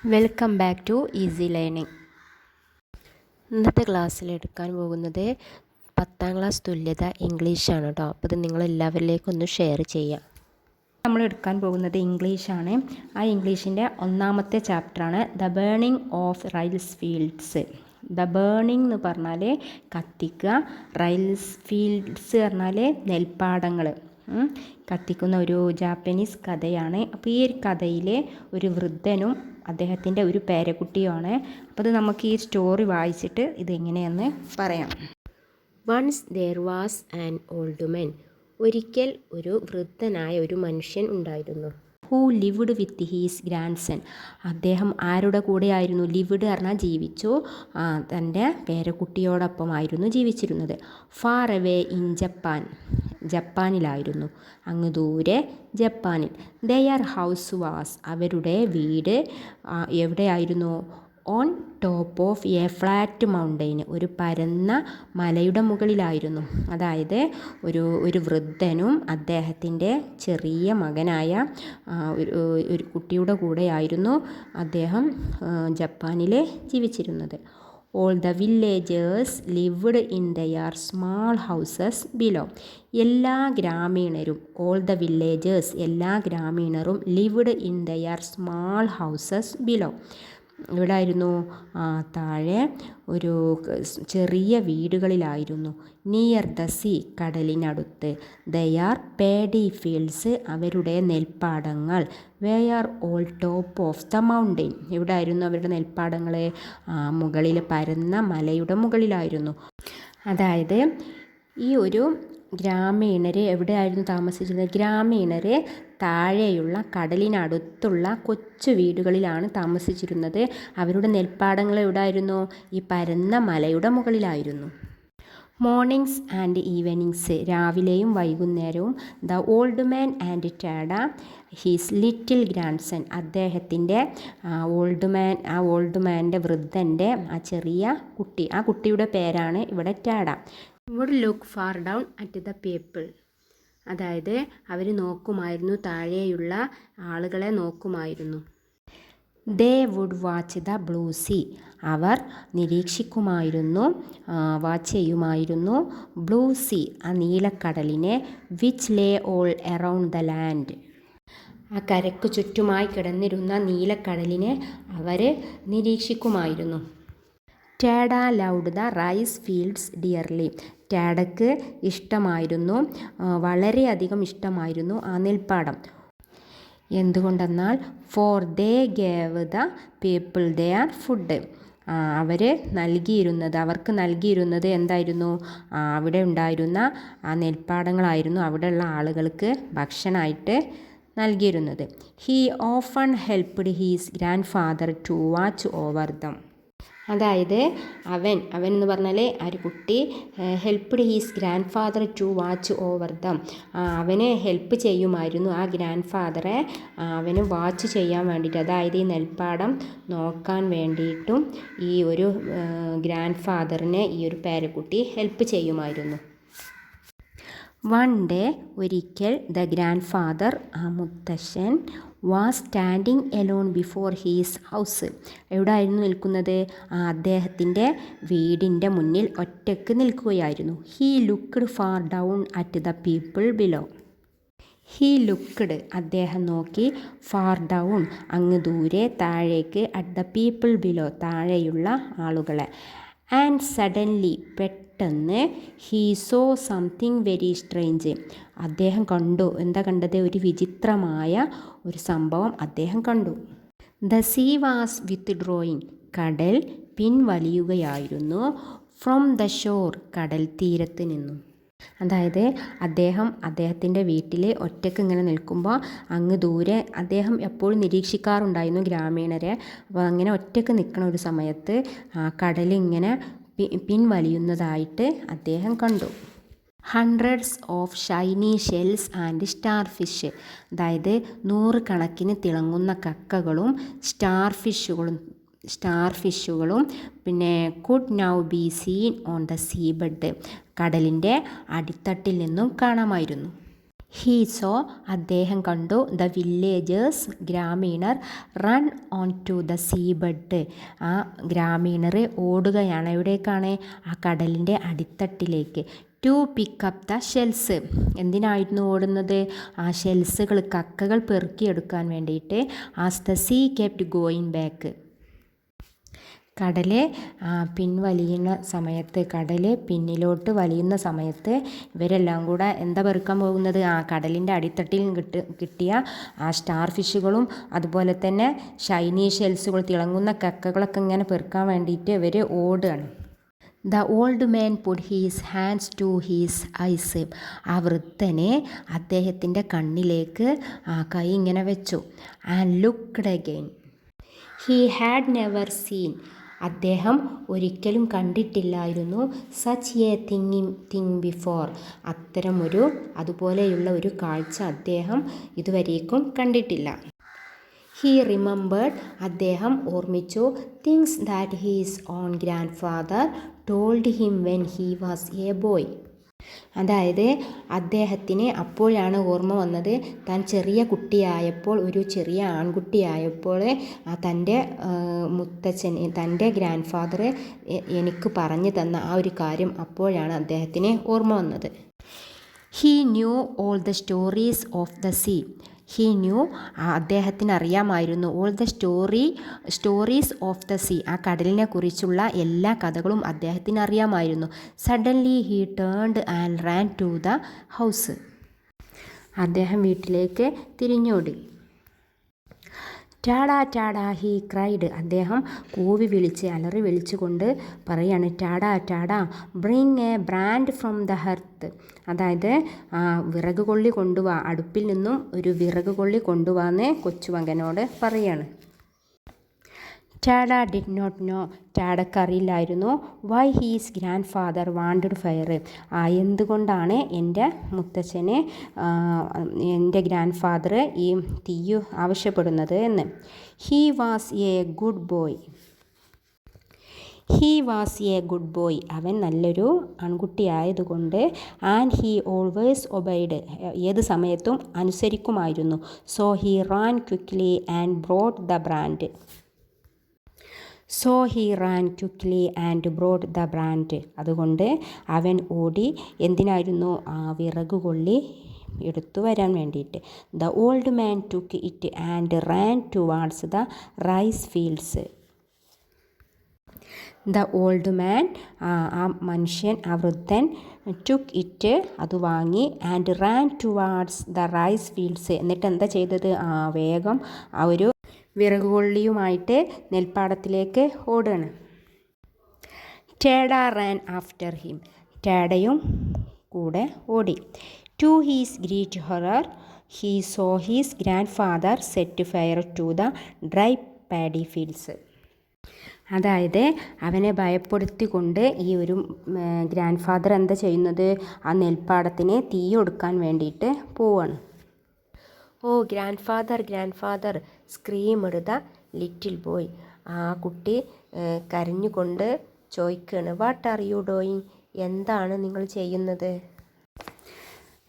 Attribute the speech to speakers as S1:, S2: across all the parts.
S1: Welcome back to easy learning. ഇന്നത്തെ ക്ലാസ്സിൽ എടുക്കാൻ പോകുന്നത് 10ാം ക്ലാസ് തുല്യത ഇംഗ്ലീഷാണ് കേട്ടോ. അപ്പോൾ ഇത് നിങ്ങളെല്ലാവരിലേക്കും ഒന്ന് ഷെയർ ചെയ്യാം. നമ്മൾ എടുക്കാൻ പോകുന്നത് ഇംഗ്ലീഷാണ്. ആ ഇംഗ്ലീഷിൻ്റെ 1ാമത്തെ ചാപ്റ്ററാണ് the burning of rice fields. The burning എന്ന് പറഞ്ഞാൽ കത്തിക്കുക, റൈസ് ഫീൽഡ്സ് പറഞ്ഞാൽ നെൽപ്പാടങ്ങൾ കത്തിക്കുന്ന ഒരു ജാപ്പനീസ് കഥയാണ്. അപ്പോൾ ഈ ഒരു കഥയിലെ ഒരു വൃദ്ധനും അദ്ദേഹത്തിൻ്റെ ഒരു പേരക്കുട്ടിയുമാണ്. അപ്പോൾ അത് നമുക്ക് ഈ സ്റ്റോറി വായിച്ചിട്ട് ഇതെങ്ങനെയെന്ന് പറയാം. Once there was an old men. ഒരിക്കൽ ഒരു വൃദ്ധനായ ഒരു മനുഷ്യൻ ഉണ്ടായിരുന്നു. Who lived with his grandson. അദ്ദേഹം ആരുടെ കൂടെയായിരുന്നു? ലിവ്ഡ് പറഞ്ഞാൽ ജീവിച്ചു, തൻ്റെ പേരക്കുട്ടിയോടൊപ്പമായിരുന്നു ജീവിച്ചിരുന്നത്. Far away in Japan. ജപ്പാനിലായിരുന്നു, അങ്ങ് ദൂരെ ജപ്പാനിൽ. Their house was. അവരുടെ വീട് എവിടെയായിരുന്നു? On top of a flat mountain. ഒരു പരന്ന മലയുടെ മുകളിലായിരുന്നു. അതായത് ഒരു വൃദ്ധനും അദ്ദേഹത്തിൻ്റെ ചെറിയ മകനായ ഒരു കുട്ടിയുടെ കൂടെയായിരുന്നു അദ്ദേഹം ജപ്പാനിൽ ജീവിച്ചിരുന്നത്. All the villagers lived in their small houses below. എല്ലാ ഗ്രാമീണരും, ഓൾ ദ വില്ലേജേഴ്സ് എല്ലാ ഗ്രാമീണരും lived in their small houses below. എവിടായിരുന്നു? താഴെ ഒരു ചെറിയ വീടുകളിലായിരുന്നു. നിയർ ദ സീ കടലിനടുത്ത്. ദെയർ പേഡി ഫീൽഡ്സ് അവരുടെ നെൽപ്പാടങ്ങൾ. Were all top of the mountain. എവിടായിരുന്നു അവരുടെ നെൽപ്പാടങ്ങൾ? മുകളിൽ പരന്ന മലയുടെ മുകളിലായിരുന്നു. അതായത് ഈ ഒരു ഗ്രാമീണർ എവിടെയായിരുന്നു താമസിച്ചിരുന്നത്? ഗ്രാമീണർ താഴെയുള്ള കടലിനടുത്തുള്ള കൊച്ചു വീടുകളിലാണ് താമസിച്ചിരുന്നത്. അവരുടെ നെൽപ്പാടങ്ങൾ എവിടെയായിരുന്നു? ഈ പരന്ന മലയുടെ മുകളിലായിരുന്നു. Mornings and evenings. രാവിലെയും വൈകുന്നേരവും. The old man and Tada his little grandson. അദ്ദേഹത്തിൻ്റെ ഓൾഡ് മാൻ്റെ വൃദ്ധൻ്റെ ആ ചെറിയ കുട്ടി, ആ കുട്ടിയുടെ പേരാണ് ഇവിടെ Tada. Would look far down at the people. അതായത് അവർ നോക്കുമായിരുന്നു, താഴെയുള്ള ആളുകളെ നോക്കുമായിരുന്നു. They would watch the blue sea. അവർ നിരീക്ഷിക്കുമായിരുന്നു, വാച്ച് ചെയ്യുമായിരുന്നു ബ്ലൂ സീ, ആ നീലക്കടലിനെ. Which lay all around the land. ആ കരയ്ക്ക് ചുറ്റുമായി കിടന്നിരുന്ന നീലക്കടലിനെ അവർ നിരീക്ഷിക്കുമായിരുന്നു. Tada loved the rice fields dearly. ടാഡയ്ക്ക് ഇഷ്ടമായിരുന്നു, വളരെയധികം ഇഷ്ടമായിരുന്നു ആ നെൽപ്പാടം. എന്തുകൊണ്ടെന്നാൽ for they gave the people their food. അവർക്ക് നൽകിയിരുന്നത് എന്തായിരുന്നു? അവിടെ ഉണ്ടായിരുന്ന ആ നെൽപ്പാടങ്ങളായിരുന്നു അവിടെയുള്ള ആളുകൾക്ക് ഭക്ഷണമായിട്ട് നൽകിയിരുന്നത്. He often helped his grandfather to watch over them. അതായത് അവൻ എന്ന് പറഞ്ഞാൽ ആ ഒരു കുട്ടി helped his grandfather to watch over them. അവന് ഹെൽപ്പ് ചെയ്യുമായിരുന്നു, ആ ഗ്രാൻഡ് ഫാദറെ അവന് വാച്ച് ചെയ്യാൻ വേണ്ടിയിട്ട്. അതായത് ഈ നെൽപ്പാടം നോക്കാൻ വേണ്ടിയിട്ടും ഈ ഒരു ഗ്രാൻഡ് ഫാദറിനെ ഈ ഒരു പേരക്കുട്ടി ഹെൽപ്പ് ചെയ്യുമായിരുന്നു. വൺ ഡേ ഒരിക്കൽ ദ ഗ്രാൻഡ് ഫാദർ, ആ മുത്തശ്ശൻ, was standing alone before his house. എവിടെയായിരുന്നു നിൽക്കുന്നത്? അദ്ദേഹത്തിൻ്റെ വീടിൻ്റെ മുന്നിൽ ഒറ്റയ്ക്ക് നിൽക്കുകയായിരുന്നു. He looked far down at the people below. He looked അദ്ദേഹം നോക്കി, ഫാർ ഡൗൺ അങ്ങ് ദൂരെ, താഴേക്ക്, അറ്റ് ദ പീപ്പിൾ ബിലോ താഴെയുള്ള ആളുകളെ. ആൻഡ് സഡൻലി പെട്ടെന്ന് he saw something very strange. അദ്ദേഹം കണ്ടു. എന്താ കണ്ടത്? ഒരു വിചിത്രമായ ഒരു സംഭവം അദ്ദേഹം കണ്ടു. The sea was with drawing. കടൽ പിൻവലിയുകയായിരുന്നു. ഫ്രം ദ ഷോർ കടൽ തീരത്ത് നിന്നും. അതായത് അദ്ദേഹത്തിൻ്റെ വീട്ടിൽ ഒറ്റയ്ക്ക് ഇങ്ങനെ നിൽക്കുമ്പോൾ അങ്ങ് ദൂരെ അദ്ദേഹം എപ്പോഴും നിരീക്ഷിക്കാറുണ്ടായിരുന്നു ഗ്രാമീണരെ. അപ്പോൾ അങ്ങനെ ഒറ്റയ്ക്ക് നിൽക്കുന്ന ഒരു സമയത്ത് കടലിങ്ങനെ പിൻവലിയുന്നതായിട്ട് അദ്ദേഹം കണ്ടു. Hundreds of shiny shells and starfish. അതായത് 100 കണക്കിന് തിളങ്ങുന്ന കക്കകളും സ്റ്റാർ ഫിഷുകളും പിന്നെ could now be seen on the sea bed. കടലിൻ്റെ അടിത്തട്ടിൽ നിന്നും കാണാമായിരുന്നു. ഹീ സോ അദ്ദേഹം കണ്ടു ദ വില്ലേജേഴ്സ് ഗ്രാമീണർ run on to the sea bed ആ ഗ്രാമീണർ ഓടുകയാണ് എവിടേക്കാണ് ആ കടലിൻ്റെ അടിത്തട്ടിലേക്ക് ടു പിക്കപ്പ് ദ ഷെൽസ് എന്തിനായിരുന്നു ഓടുന്നത് ആ ഷെൽസുകൾ കക്കകൾ പെറുക്കിയെടുക്കാൻ വേണ്ടിയിട്ട് as the sea kept going back കടൽ പിൻവലിയുന്ന സമയത്ത് കടൽ പിന്നിലോട്ട് വലിയുന്ന സമയത്ത് ഇവരെല്ലാം കൂടെ എന്താ പെറുക്കാൻ പോകുന്നത് ആ കടലിൻ്റെ അടിത്തട്ടിൽ കിട്ടിയ ആ സ്റ്റാർ ഫിഷുകളും അതുപോലെ തന്നെ ഷൈനി ഷെൽസുകൾ തിളങ്ങുന്ന കക്കകളൊക്കെ ഇങ്ങനെ പെറുക്കാൻ വേണ്ടിയിട്ട് ഇവർ ഓടുകയാണ്. The old man put his hands to his eyes ആ വൃദ്ധനെ അദ്ദേഹത്തിൻ്റെ കണ്ണിലേക്ക് ആ കൈ ഇങ്ങനെ വെച്ചു. And looked again he had never seen അദ്ദേഹം ഒരിക്കലും കണ്ടിട്ടില്ലായിരുന്നു സച്ച് എ തിങ് ബിഫോർ അതുപോലെയുള്ള ഒരു കാഴ്ച അദ്ദേഹം ഇതുവരേക്കും കണ്ടിട്ടില്ല. ഹീ റിമെമ്പേർഡ് അദ്ദേഹം ഓർമ്മിച്ചു things that his own grandfather told him when he was a boy അതായത് അദ്ദേഹത്തിന് അപ്പോഴാണ് ഓർമ്മ വന്നത് താൻ ചെറിയ കുട്ടിയായപ്പോൾ ഒരു ചെറിയ ആൺകുട്ടിയായപ്പോൾ തൻ്റെ മുത്തച്ഛൻ തൻ്റെ ഗ്രാൻഡ് ഫാദർ എനിക്ക് പറഞ്ഞു തന്ന ആ ഒരു കാര്യം അപ്പോഴാണ് അദ്ദേഹത്തിന് ഓർമ്മ വന്നത്. He knew all the stories of the sea he knew അദ്ദേഹത്തിന് അറിയാമായിരുന്നു all the stories of the sea ആ കടലിനെ കുറിച്ചുള്ള എല്ലാ കഥകളും അദ്ദേഹത്തിന് അറിയാമായിരുന്നു. Suddenly he turned and ran to the house അദ്ദേഹം വീട്ടിലേക്ക് തിരിഞ്ഞോടി. ടാഡാ ടാഡാ ഹീ ക്രൈഡ് അദ്ദേഹം കൂവി വിളിച്ച് അലറി വിളിച്ചുകൊണ്ട് പറയാണ് Tada Tada bring a brand from the hearth അതായത് വിറക് കൊള്ളി കൊണ്ടുവാ അടുപ്പിൽ നിന്നും ഒരു വിറക് കൊള്ളി കൊണ്ടുവാന്ന് കൊച്ചുമകനോട് പറയാണ്. ടാഡ ഡിഡ് നോട്ട് നോ ടാഡക്കറിയില്ലായിരുന്നു why his grandfather wanted fire എന്തുകൊണ്ടാണ് എൻ്റെ മുത്തച്ഛനെ എൻ്റെ ഗ്രാൻഡ് ഫാദർ ഈ തീയു ആവശ്യപ്പെടുന്നത് എന്ന്. He was a good boy അവൻ നല്ലൊരു ആൺകുട്ടിയായതുകൊണ്ട് ആൻഡ് ഹീ ഓൾവേസ് ഒബൈഡ് ഏത് സമയത്തും അനുസരിക്കുമായിരുന്നു. So he ran quickly and brought the brand അതുകൊണ്ട് അവൻ ഓടി എന്തിനായിരുന്നു ആ വിറകുകൊള്ളി എടുത്തു വരാൻ വേണ്ടിയിട്ട്. The old man took it and ran towards the rice fields the old man ആ മനുഷ്യൻ ആ വൃദ്ധൻ ടുക്ക് ഇറ്റ് അത് വാങ്ങി and ran towards the rice fields എന്നിട്ട് എന്താ ചെയ്തത് വേഗം ആ ഒരു വിറകുകൊള്ളിയുമായിട്ട് നെൽപ്പാടത്തിലേക്ക് ഓടുകയാണ്. ടാഡ റാൻ ആഫ്റ്റർ ഹിം ടാഡയും കൂടെ ഓടി. To his great horror he saw his grandfather set fire to the dry paddy fields അതായത് അവനെ ഭയപ്പെടുത്തിക്കൊണ്ട് ഈ ഒരു ഗ്രാൻഡ് ഫാദർ എന്താ ചെയ്യുന്നത് ആ നെൽപ്പാടത്തിന് തീ കൊടുക്കാൻ വേണ്ടിയിട്ട് പോവാണ്. Oh grandfather screamed the little boy ആ കുട്ടി കരഞ്ഞുകൊണ്ട് ചോദിക്കുകയാണ് വാട്ട് ആർ യു ഡൂയിങ് എന്താണ് നിങ്ങൾ ചെയ്യുന്നത്.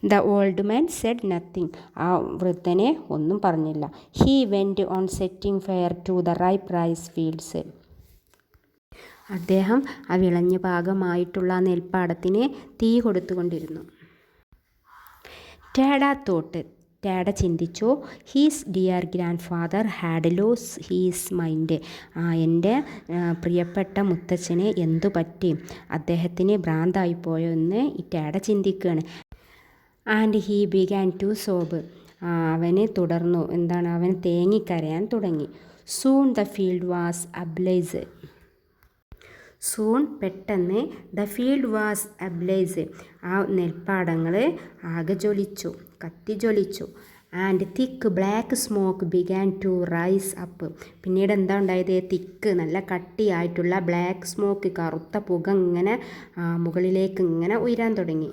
S1: The old man said nothing ആ വൃദ്ധനെ ഒന്നും പറഞ്ഞില്ല. He went on setting fire to the ripe rice fields അദ്ദേഹം ആ വിളഞ്ഞ ഭാഗമായിട്ടുള്ള നെൽപ്പാടത്തിന് തീ കൊടുത്തുകൊണ്ടിരുന്നു. ടാഡ ചിന്തിച്ചു his dear grandfather had lost his mind എൻ്റെ പ്രിയപ്പെട്ട മുത്തച്ഛന് എന്തു പറ്റി അദ്ദേഹത്തിന് ഭ്രാന്തായിപ്പോയോ എന്ന് ഈ ടാഡ ചിന്തിക്കുകയാണ്. And he began to sob അവന് തുടർന്നു അവൻ തേങ്ങിക്കരയാൻ തുടങ്ങി. Soon the field was ablaze പെട്ടെന്ന് ദ ഫീൽഡ് വാസ് അബ്ലേസ് ആ നെൽപ്പാടങ്ങൾ ആകെ കത്തിജ്വലിച്ചു. And thick black smoke began to rise up പിന്നീട് എന്താ ഉണ്ടായത് നല്ല കട്ടിയായിട്ടുള്ള ബ്ലാക്ക് സ്മോക്ക് കറുത്ത പുക ഇങ്ങനെ മുകളിലേക്ക് ഇങ്ങനെ ഉയരാൻ തുടങ്ങി.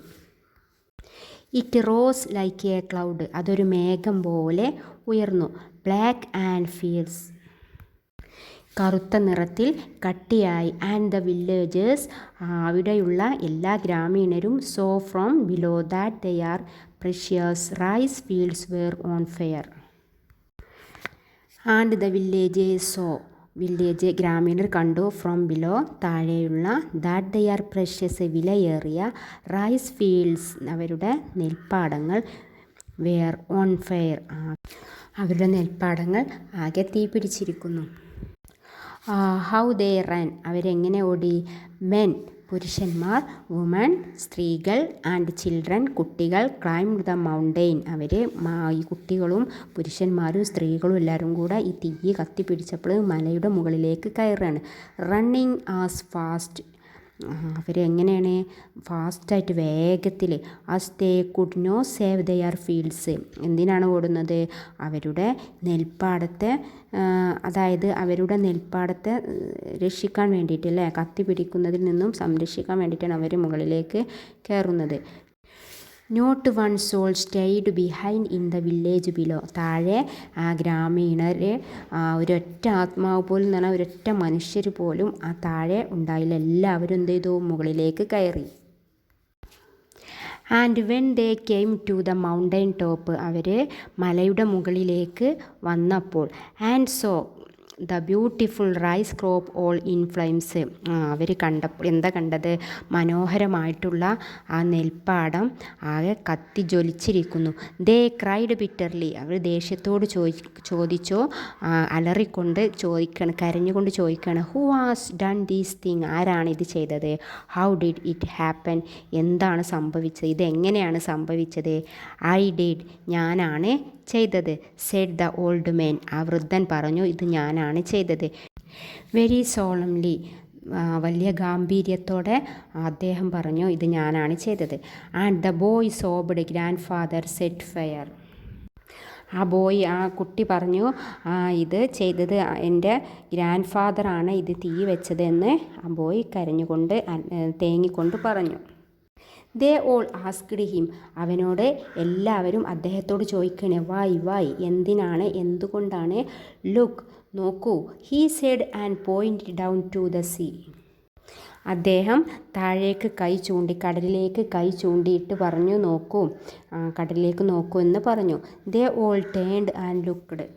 S1: It rose like A cloud അതൊരു മേഘം പോലെ ഉയർന്നു. ബ്ലാക്ക് ആൻഡ് ഫിയർസ് കറുത്ത നിറത്തിൽ കട്ടിയായി. ആൻഡ് ദ വില്ലേജേഴ്സ് അവിടെയുള്ള എല്ലാ ഗ്രാമീണരും saw from below that they are precious rice fields were on fire. And the villagers saw, village ഗ്രാമീണർ കണ്ടു, ഫ്രം ബിലോ താഴെയുള്ള, ദാറ്റ് ദെയർ പ്രഷ്യസ് വിലയേറിയ റൈസ് ഫീൽഡ്സ് അവരുടെ നെൽപ്പാടങ്ങൾ, വെയർ ഓൺ ഫയർ അവരുടെ നെൽപ്പാടങ്ങൾ ആകെ തീ പിടിച്ചിരിക്കുന്നു. ഹൗ ദേ റൺ അവരെങ്ങനെ ഓടി, മെൻ പുരുഷന്മാർ, വുമൺ സ്ത്രീകൾ, ആൻഡ് ചിൽഡ്രൻ കുട്ടികൾ, ക്ലൈംബ് ദ മൗണ്ടെയിൻ അവർ ഈ കുട്ടികളും പുരുഷന്മാരും സ്ത്രീകളും എല്ലാവരും കൂടെ ഈ തീ കത്തിപ്പിടിച്ചപ്പോൾ മലയുടെ മുകളിലേക്ക് കയറുകയാണ്. റണ്ണിങ് ആസ് ഫാസ്റ്റ് അവരെങ്ങനെയാണ് ഫാസ്റ്റായിട്ട് വേഗത്തിൽ, as they could no save their fields എന്തിനാണ് ഓടുന്നത്, അവരുടെ നെൽപ്പാടത്തെ അതായത് അവരുടെ നെൽപ്പാടത്തെ രക്ഷിക്കാൻ വേണ്ടിയിട്ട് അല്ലേ, കത്തി പിടിക്കുന്നതിൽ നിന്നും സംരക്ഷിക്കാൻ വേണ്ടിയിട്ടാണ് അവർ മുകളിലേക്ക് കയറുന്നത്. Not one soul stayed behind in the village below താഴെ ഗ്രാമീണർ ഒരൊറ്റ ആത്മാവ് പോലും എന്ന് പറഞ്ഞാൽ ഒരൊറ്റ മനുഷ്യർ പോലും ആ താഴെ ഉണ്ടായില്ല. എല്ലാവരും എന്ത് ചെയ്തു, മുകളിലേക്ക് കയറി. And when they came to the mountain top അവർ മലയുടെ മുകളിലേക്ക് വന്നപ്പോൾ, and saw the beautiful rice crop all in flames അവർ കണ്ടപ്പോൾ എന്താ കണ്ടത്, മനോഹരമായിട്ടുള്ള ആ നെൽപ്പാടം ആകെ കത്തി ജ്വലിച്ചിരിക്കുന്നു. ദേ ക്രൈഡ് ബിറ്റർലി അവർ ദേഷ്യത്തോട് ചോദിച്ചോ അലറിക്കൊണ്ട് കരഞ്ഞുകൊണ്ട് ചോദിക്കുകയാണ്, who has done these thing ആരാണ് ഇത് ചെയ്തത്, ഹൗ ഡിഡ് ഇറ്റ് ഹാപ്പൻ എന്താണ് സംഭവിച്ചത്, ഇതെങ്ങനെയാണ് സംഭവിച്ചത്, ഐ ഡിഡ് ഞാനാണ് ചെയ്തത്, സെഡ് ദ ഓൾഡ് മാൻ ആ വൃദ്ധൻ പറഞ്ഞു, ഇത് ഞാനാണ് ചെയ്തത്. വെരി സോളംലി വലിയ ഗാംഭീര്യത്തോടെ അദ്ദേഹം പറഞ്ഞു, ഇത് ഞാനാണ് ചെയ്തത്. And the boy sobbed grandfather set fire ആ കുട്ടി പറഞ്ഞു, ഇത് ചെയ്തത് എൻ്റെ ഗ്രാൻഡ് ഫാദറാണ് ഇത് തീ വെച്ചത് എന്ന് ആ ബോയ് കരഞ്ഞുകൊണ്ട് തേങ്ങിക്കൊണ്ട് പറഞ്ഞു. ദേ ഓൾ ആസ്ക്ഡ് ഹിം അവനോട് എല്ലാവരും അദ്ദേഹത്തോട് ചോദിക്കണേ, വായ് എന്തിനാണ് എന്തുകൊണ്ടാണ്, ലുക്ക് നോക്കൂ, he said and point down to the sea അദ്ദേഹം താഴേക്ക് കടലിലേക്ക് കൈ ചൂണ്ടിയിട്ട് പറഞ്ഞു, നോക്കൂ കടലിലേക്ക് നോക്കൂ എന്ന് പറഞ്ഞു. They all turned and looked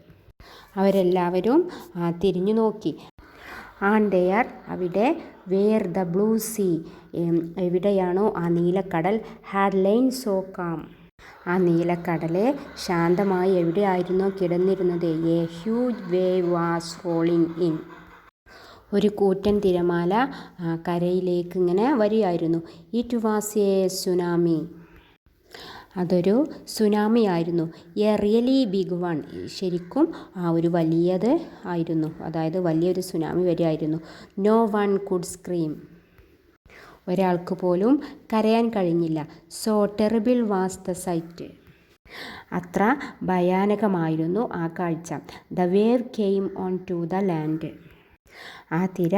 S1: അവരെല്ലാവരും തിരിഞ്ഞു നോക്കി. ആൻഡ് ദെയർ അവിടെ, വേർ ദ ബ്ലൂ സീ എവിടെയാണോ ആ നീലക്കടൽ, ഹാഡ് ലൈൻ സോ കാം ആ നീലക്കടൽ ശാന്തമായി എവിടെയായിരുന്നോ കിടന്നിരുന്നത്, a huge wave was rolling in ഒരു കൂറ്റൻ തിരമാല കരയിലേക്ക് ഇങ്ങനെ വരികയായിരുന്നു. ഇറ്റ് വാസ് എ സുനാമി അതൊരു സുനാമി ആയിരുന്നു. എ റിയലി ബിഗ് വൺ ശരിക്കും ഒരു വലിയത് ആയിരുന്നു, അതായത് വലിയൊരു സുനാമി വരികയായിരുന്നു. നോ വൺ കുഡ് സ്ക്രീം ഒരാൾക്ക് പോലും കരയാൻ കഴിഞ്ഞില്ല. So terrible was the sight അത്ര ഭയാനകമായിരുന്നു ആ കാഴ്ച. The wave came on to the land ആ തിര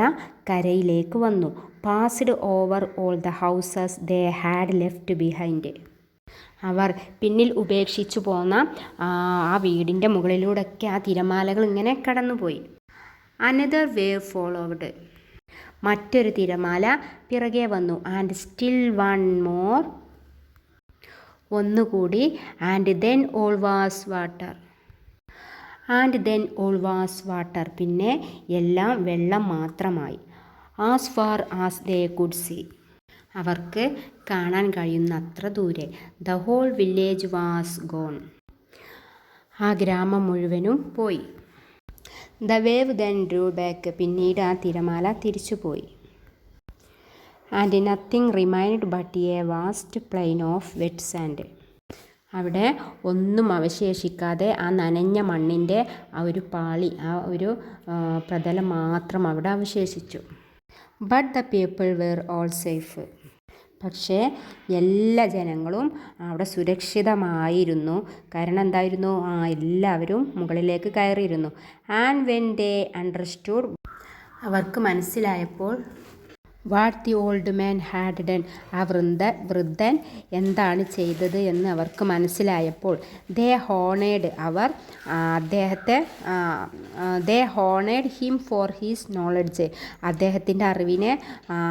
S1: കരയിലേക്ക് വന്നു. Passed over all the houses they had left behind അവർ പിന്നിൽ ഉപേക്ഷിച്ചു പോന്ന ആ വീടിൻ്റെ മുകളിലൂടെയൊക്കെ ആ തിരമാലകൾ ഇങ്ങനെ കടന്നുപോയി. അനദർ വേവ് ഫോളോവഡ് മറ്റൊരു തിരമാല പിറകെ വന്നു. ആൻഡ് സ്റ്റിൽ വൺ മോർ ഒന്നുകൂടി. And then all was water പിന്നെ എല്ലാം വെള്ളം മാത്രമായി. As far as they could see അവർക്ക് കാണാൻ കഴിയുന്നത്ര ദൂരെ. The whole village was gone ആ ഗ്രാമം മുഴുവനും പോയി. The wave then drew back പിന്നീട് ആ തിരമാല തിരിച്ചുപോയി. And nothing remained but a vast plain of wet sand അവിടെ ഒന്നും അവശേഷിക്കാതെ ആ നനഞ്ഞ മണ്ണിൻ്റെ ആ ഒരു പാളി ആ ഒരു പ്രതലം മാത്രം അവിടെ അവശേഷിച്ചു. But the people were all safe പക്ഷേ എല്ലാ ജനങ്ങളും അവിടെ സുരക്ഷിതമായിരുന്നു. കാരണം എന്തായിരുന്നു, എല്ലാവരും മുകളിലേക്ക് കയറിയിരുന്നു. ആൻഡ് വെൻ ദേ അണ്ടർസ്റ്റുഡ് അവർക്ക് മനസ്സിലായപ്പോൾ, what the old man had done ആ വൃദ്ധൻ എന്താണ് ചെയ്തത് എന്ന് അവർക്ക് മനസ്സിലായപ്പോൾ, they honoured him for his knowledge അദ്ദേഹത്തിൻ്റെ അറിവിനെ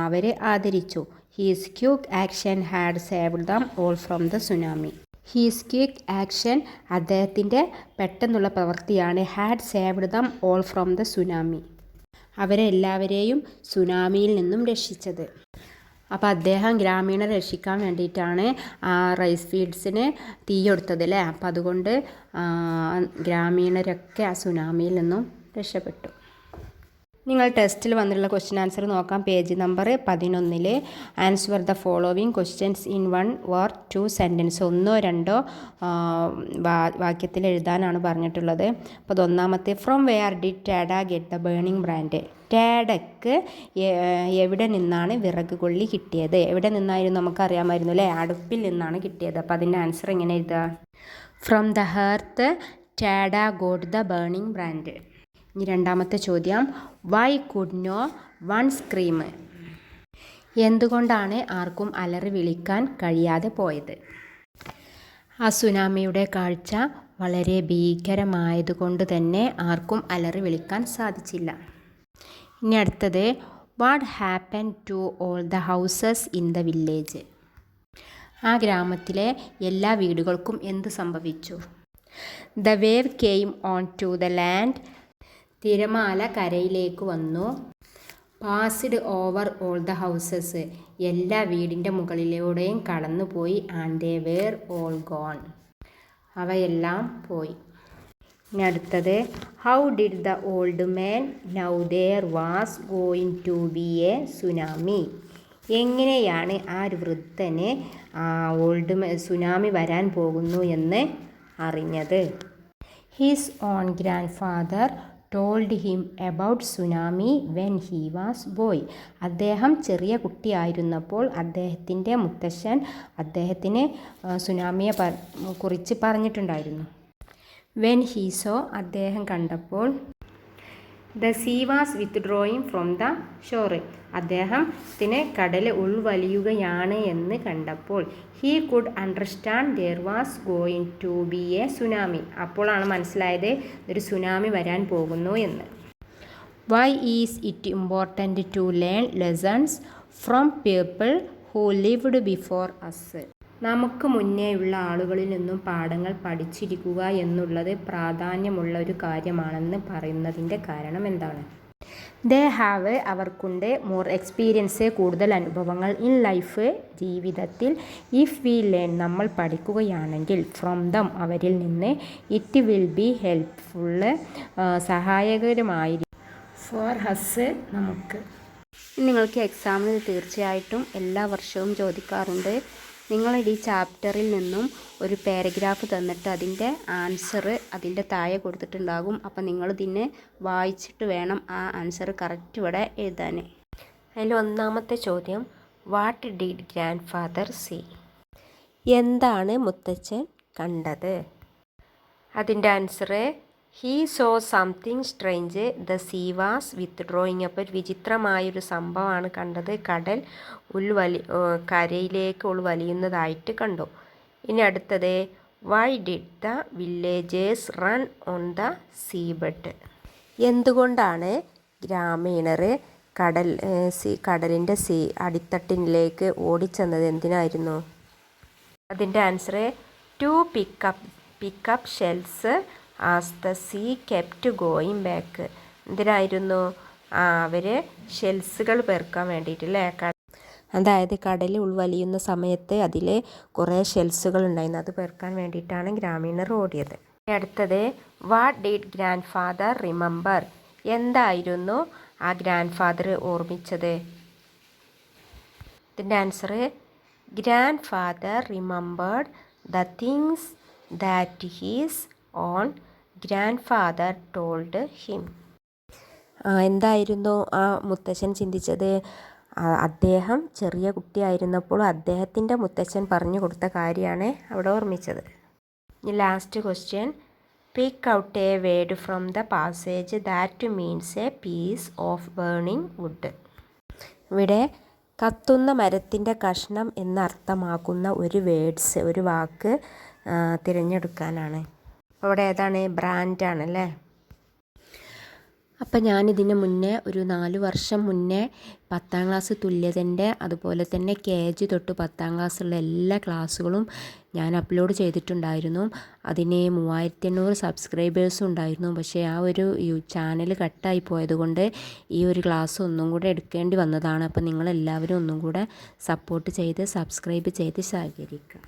S1: അവർ ആദരിച്ചു. His quick action had saved them all from the tsunami his quick action, അദ്ദേഹത്തിൻ്റെ പെട്ടെന്നുള്ള പ്രവൃത്തിയാണ്, had saved them all from the tsunami, അവരെ എല്ലാവരെയും സുനാമിയിൽ നിന്നും രക്ഷിച്ചത്. അപ്പോൾ അദ്ദേഹം ഗ്രാമീണരെ രക്ഷിക്കാൻ വേണ്ടിയിട്ടാണ് റൈസ് ഫീൽഡ്സിന് തീയൊടുത്തത് അല്ലേ. അപ്പോൾ അതുകൊണ്ട് ഗ്രാമീണരൊക്കെ ആ സുനാമിയിൽ നിന്നും രക്ഷപ്പെട്ടു. നിങ്ങൾ ടെസ്റ്റിൽ വന്നിട്ടുള്ള ക്വസ്റ്റ്യൻ ആൻസർ നോക്കാം. Page number 11. Answer the following questions in 1 or 2 sentence. 1 or 2 വാക്യത്തിൽ എഴുതാനാണ് പറഞ്ഞിട്ടുള്ളത്. അപ്പോൾ ഒന്നാമത്തെ, from where did Tada get the burning brand. ടാഡയ്ക്ക് എവിടെ നിന്നാണ് വിറക് കൊള്ളി കിട്ടിയത്? എവിടെ നിന്നായിരുന്നു നമുക്കറിയാമായിരുന്നു അല്ലേ, അടുപ്പിൽ നിന്നാണ് കിട്ടിയത്. അപ്പോൾ അതിൻ്റെ ആൻസർ എങ്ങനെ എഴുതുക? From the hearth Tada got the burning brand. ഇനി രണ്ടാമത്തെ ചോദ്യം, why could no one scream. എന്തുകൊണ്ടാണ് ആർക്കും അലറി വിളിക്കാൻ കഴിയാതെ പോയത്? ആ സുനാമിയുടെ കാഴ്ച വളരെ ഭീകരമായതുകൊണ്ട് തന്നെ ആർക്കും അലറി വിളിക്കാൻ സാധിച്ചില്ല. ഇനി അടുത്തത്, what happen to all the houses in the village. ആ ഗ്രാമത്തിലെ എല്ലാ വീടുകൾക്കും എന്ത് സംഭവിച്ചു? The wave came on to the land. തിരമാല കരയിലേക്ക് വന്നു. Passed over all the houses. എല്ലാ വീടിൻ്റെ മുകളിലൂടെയും കടന്നുപോയി. And they were all gone. അവയെല്ലാം പോയി. ഇനി അടുത്തത്, how did the old man know there was going to be a tsunami. എങ്ങനെയാണ് ആ ഒരു വൃദ്ധന് സുനാമി വരാൻ പോകുന്നു എന്ന് അറിഞ്ഞത്? His own grandfather told him about tsunami when he was boy. അദ്ദേഹം ചെറിയ കുട്ടിയായിരുന്നപ്പോൾ അദ്ദേഹത്തിൻ്റെ മുത്തശ്ശൻ അദ്ദേഹത്തിന് സുനാമിയെ കുറിച്ച് പറഞ്ഞിട്ടുണ്ടായിരുന്നു. വെൻ ഹി സോ, അദ്ദേഹം കണ്ടപ്പോൾ. The sea was withdrawing from the shore. അദ്ദേഹത്തിന് കടൽ ഉൾവലിയുകയാണ് എന്ന് കണ്ടപ്പോൾ. He could understand there was going to be a tsunami. അപ്പോഴാണ് മനസ്സിലായത് ഒരു സുനാമി വരാൻ പോകുന്നു എന്ന്. Why is it important to learn lessons from people who lived before us. നമുക്ക് മുന്നേയുള്ള ആളുകളിൽ നിന്നും പാഠങ്ങൾ പഠിച്ചിരിക്കുക എന്നുള്ളത് പ്രാധാന്യമുള്ള ഒരു കാര്യമാണെന്ന് പറയുന്നതിൻ്റെ കാരണം എന്താണ്? ദേ ഹാവ്, അവർക്കുണ്ട്, മോർ എക്സ്പീരിയൻസ്, കൂടുതൽ അനുഭവങ്ങൾ, ഇൻ ലൈഫ്, ജീവിതത്തിൽ, ഇഫ് വി ലേൺ, നമ്മൾ പഠിക്കുകയാണെങ്കിൽ, ഫ്രം ദം, അവരിൽ നിന്ന്, ഇറ്റ് വിൽ ബി ഹെൽപ്ഫുൾ, സഹായകരമായിരിക്കും, ഫോർ ഹസ്, നമുക്ക്. നിങ്ങൾക്ക് എക്സാമിന് തീർച്ചയായിട്ടും എല്ലാ വർഷവും ചോദിക്കാറുണ്ട്. നിങ്ങളുടെ ഈ ചാപ്റ്ററിൽ നിന്നും ഒരു പാരഗ്രാഫ് തന്നിട്ട് അതിൻ്റെ ആൻസർ അതിൻ്റെ താഴെ കൊടുത്തിട്ടുണ്ടാകും. അപ്പോൾ നിങ്ങളിതിനെ വായിച്ചിട്ട് വേണം ആ ആൻസർ കറക്റ്റ് ഇവിടെ എഴുതാൻ. അതിൽ ഒന്നാമത്തെ ചോദ്യം, what did grandfather see. എന്താണ് മുത്തച്ഛൻ കണ്ടത്? അതിൻ്റെ answer, he saw something strange, the sea was withdrawing. അപ്പോൾ ഒരു വിചിത്രമായൊരു സംഭവമാണ് കണ്ടത്. കടൽ കരയിലേക്ക് ഉൾവലിയുന്നതായിട്ട് കണ്ടു. ഇനി അടുത്തത്, why did the villagers run on the seabed. എന്തുകൊണ്ടാണ് ഗ്രാമീണർ കടലിൻ്റെ അടിത്തട്ടിലേക്ക് ഓടിച്ചെന്നത്? എന്തിനായിരുന്നു? അതിൻ്റെ answer, to pick up shells as the sea kept going back. എന്തിനായിരുന്നു? അവർ ഷെൽസുകൾ പെറുക്കാൻ വേണ്ടിയിട്ടല്ലേ. അതായത് കടൽ ഉൾവലിയുന്ന സമയത്ത് അതിൽ കുറേ ഷെൽസുകൾ ഉണ്ടായിരുന്നു. അത് പെറുക്കാൻ വേണ്ടിയിട്ടാണ് ഗ്രാമീണർ ഓടിയത്. അടുത്തത്, what did grand father remember. എന്തായിരുന്നു ആ ഗ്രാൻഡ് ഫാദർ ഓർമ്മിച്ചത്? ഇതിൻ്റെ answer, grand father remembered the things that his own grandfather told him. എന്തായിരുന്നു ആ മുത്തശ്ശൻ ചിന്തിച്ചത്? അദ്ദേഹം ചെറിയ കുട്ടിയായിരുന്നപ്പോൾ അദ്ദേഹത്തിൻ്റെ മുത്തച്ഛൻ പറഞ്ഞു കൊടുത്ത കാര്യമാണ് അവിടെ ഓർമ്മിച്ചത്. ഇനി last question, pick out a word from the passage that means a piece of burning wood. ഇവിടെ കത്തുന്ന മരത്തിൻ്റെ കഷ്ണം എന്നർത്ഥമാക്കുന്ന ഒരു വാക്ക് തിരഞ്ഞെടുക്കാനാണ്. അവിടെ ഏതാണ്? ബ്രാൻഡാണല്ലേ. അപ്പം ഞാനിതിന് മുന്നേ ഒരു 4 വർഷം മുന്നേ 10ാം ക്ലാസ് തുല്യതൻ്റെ അതുപോലെ തന്നെ KG തൊട്ട് 10ാം ക്ലാസ്സുള്ള എല്ലാ ക്ലാസ്സുകളും ഞാൻ അപ്ലോഡ് ചെയ്തിട്ടുണ്ടായിരുന്നു. അതിന് 3800 സബ്സ്ക്രൈബേഴ്സും ഉണ്ടായിരുന്നു. പക്ഷേ ആ ഒരു ചാനൽ കട്ടായി പോയതുകൊണ്ട് ഈ ഒരു ക്ലാസ് ഒന്നും കൂടെ എടുക്കേണ്ടി വന്നതാണ്. അപ്പോൾ നിങ്ങളെല്ലാവരും ഒന്നും കൂടെ സപ്പോർട്ട് ചെയ്ത് സബ്സ്ക്രൈബ് ചെയ്ത് സഹകരിക്കുക.